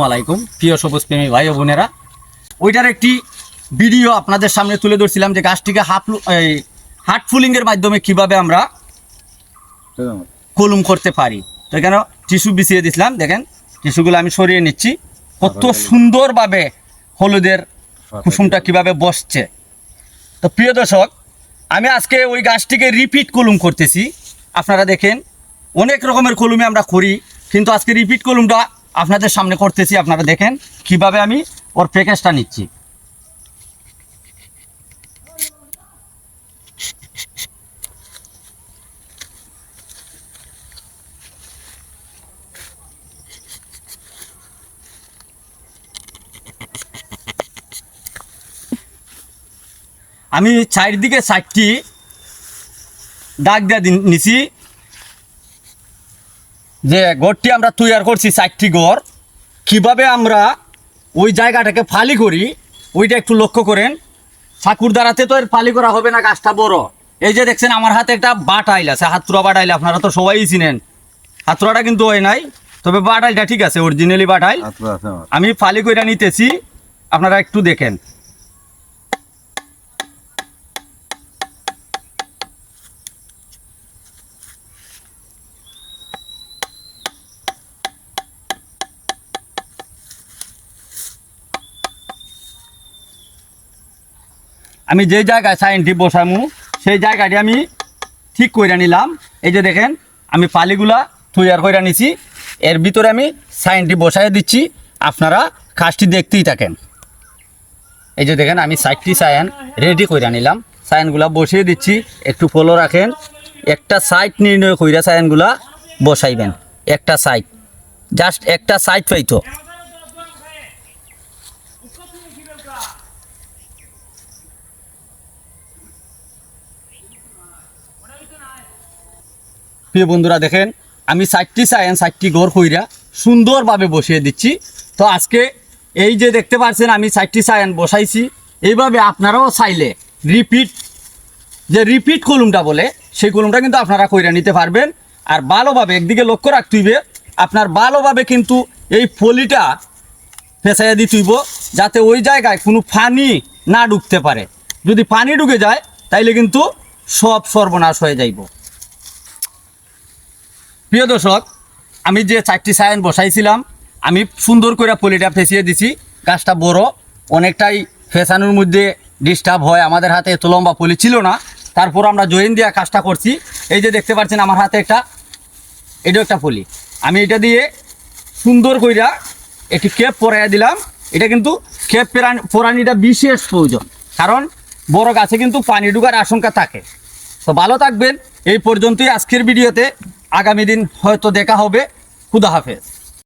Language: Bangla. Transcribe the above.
আলাইকুম প্রিয় সবুজ প্রেমী ভাই ও বোনেরা, ওইটার একটি ভিডিও আপনাদের সামনে তুলে ধরছিলাম যে গাছটিকে হার্ট ফুলিংয়ের মাধ্যমে কিভাবে আমরা কলম করতে পারি। তো এখানে টিস্যু বিছিয়ে দিছিলাম, দেখেন টিস্যুগুলো আমি সরিয়ে নিচ্ছি। কত সুন্দরভাবে হলুদের কুসুমটা কিভাবে বসছে। তো প্রিয় দর্শক, আমি আজকে ওই গাছটিকে রিপিট কলম করতেছি। আপনারা দেখেন অনেক রকমের কলমে আমরা করি, কিন্তু আজকে রিপিট কলমটা আপনাদের সামনে করতেছি। আপনারা দেখেন কিভাবে আমি ওর প্যাকেজটা নিচ্ছি। আমি চারিদিকে 4টি দাগ দিয়ে নিছি, যে গড়টি আমরা তৈরি করছি 4টি গড়। কিভাবে আমরা ওই জায়গাটাকে ফালি করি ওইটা একটু লক্ষ্য করেন। ঠাকুর দ্বারাতে তো এর ফালি করা হবে না, গাছটা বড়। এই যে দেখছেন আমার হাতে একটা বাটাইল আছে, হাতুড়া বাটাইল, আপনারা তো সবাই চিনেন। হাতুড়াটা কিন্তু হয় নাই, তবে বাটাইলটা ঠিক আছে, অরিজিনালি বাটাইল। আমি ফালি কইরা নিতেছি, আপনারা একটু দেখেন। আমি যে জায়গায় সাইনটি বসামু সেই জায়গাটি আমি ঠিক কইরা নিলাম। এই যে দেখেন আমি পালিগুলা তৈরি করে নিছি, এর ভিতরে আমি সাইনটি বসাই দিচ্ছি। আপনারা কাজটি দেখতেই থাকেন। এই যে দেখেন আমি 4টি সাইন রেডি কইরা নিলাম, সাইনগুলা বসিয়ে দিচ্ছি। একটু ফলো রাখেন, একটা সাইড নির্ণয় কইরা সাইনগুলা বসাইবেন। একটা সাইড, জাস্ট একটা সাইড পাইতো। প্রিয় বন্ধুরা দেখেন আমি 4টি সাইন 4টি ঘর কইরা সুন্দরভাবে বসিয়ে দিচ্ছি। তো আজকে এই যে দেখতে পাচ্ছেন আমি 4টি সাইন বসাইছি। এইভাবে আপনারাও চাইলে রিপিট কলমটা বলে সেই কলমটা কিন্তু আপনারা কইরা নিতে পারবেন। আর ভালোভাবে একদিকে লক্ষ্য রাখতে হইবে, আপনার ভালোভাবে কিন্তু এই ফলিটা ফেসাইয়া দিতে হইব, যাতে ওই জায়গায় কোনো পানি না ঢুকতে পারে। যদি পানি ঢুকে যায় তাইলে কিন্তু সব সর্বনাশ হয়ে যাইব। প্রিয় দর্শক, আমি যে 4টি সাইন বসাইছিলাম আমি সুন্দর করে পলিটা ফেঁসিয়ে দিছি। গাছটা বড়, অনেকটাই ফেসানোর মধ্যে ডিস্টার্ব হয়। আমাদের হাতে এত লম্বা পলি ছিল না, তারপর আমরা জয়েন দিয়ে কাজটা করছি। এই যে দেখতে পাচ্ছেন আমার হাতে এটাও একটা পলি। আমি এটা দিয়ে সুন্দর কইরা একটি ক্যাপ পরাইয়া দিলাম। এটা কিন্তু ক্যাপ পরানিটা বিশেষ প্রয়োজন, কারণ বড় গাছে কিন্তু পানি ঢুকার আশঙ্কা থাকে। তো ভালো থাকবেন। এই পর্যন্তই আজকের ভিডিওতে, আগামী দিন হয়তো দেখা হবে। খুদা হাফেজ।